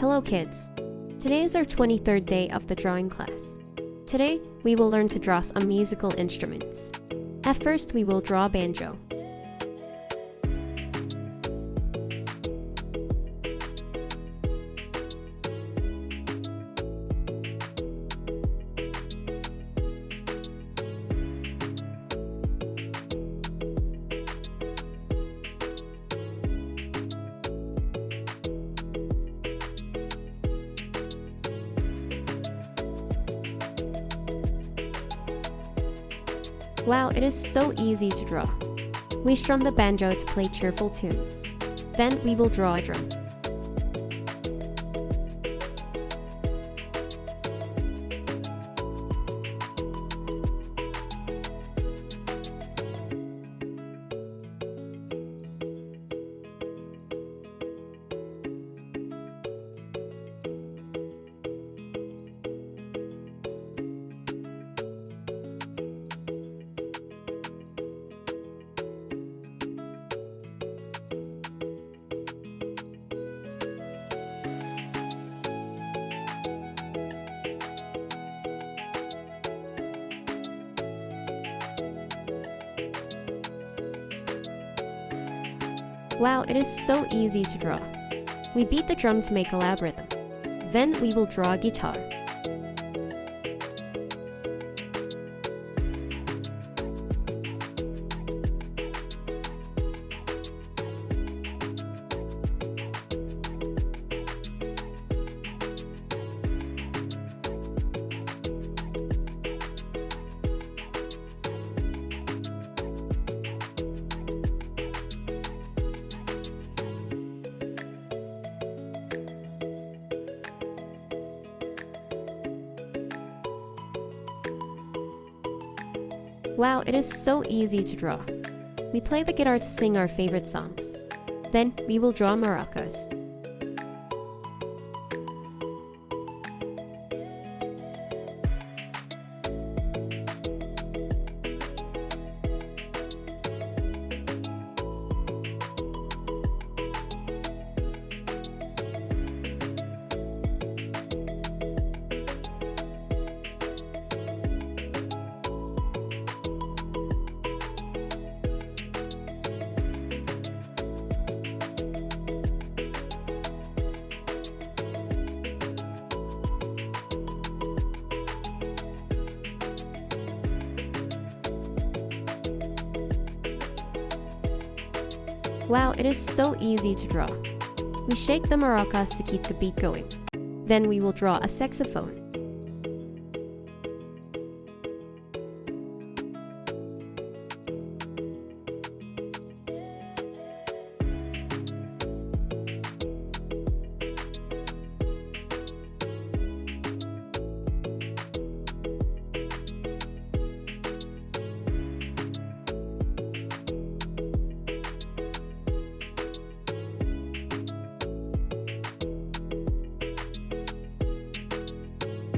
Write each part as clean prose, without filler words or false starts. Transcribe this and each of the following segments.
Hello kids! Today is our 23rd day of the drawing class. Today, we will learn to draw some musical instruments. At first, we will draw a banjo. Wow, it is so easy to draw. We strum the banjo to play cheerful tunes. Then we will draw a drum. Wow, it is so easy to draw. We beat the drum to make a loud rhythm. Then we will draw a guitar. Wow, it is so easy to draw. We play the guitar to sing our favorite songs. Then we will draw maracas. Wow, it is so easy to draw. We shake the maracas to keep the beat going. Then we will draw a saxophone.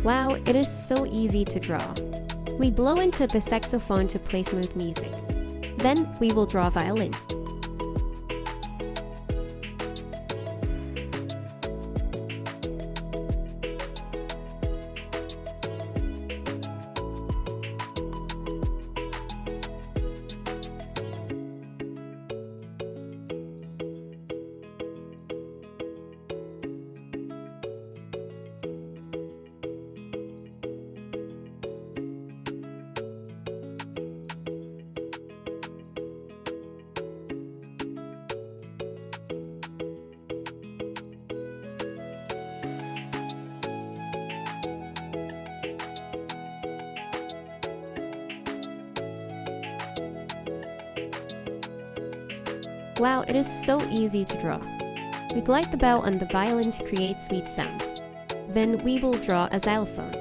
Wow, it is so easy to draw. We blow into the saxophone to play smooth music. Then we will draw a violin. Wow, it is so easy to draw. We glide the bow on the violin to create sweet sounds. Then we will draw a xylophone.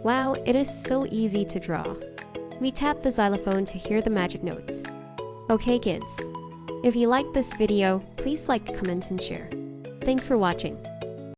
Wow, it is so easy to draw. We tap the xylophone to hear the magic notes. Okay kids, if you liked this video, please like, comment and share. Thanks for watching.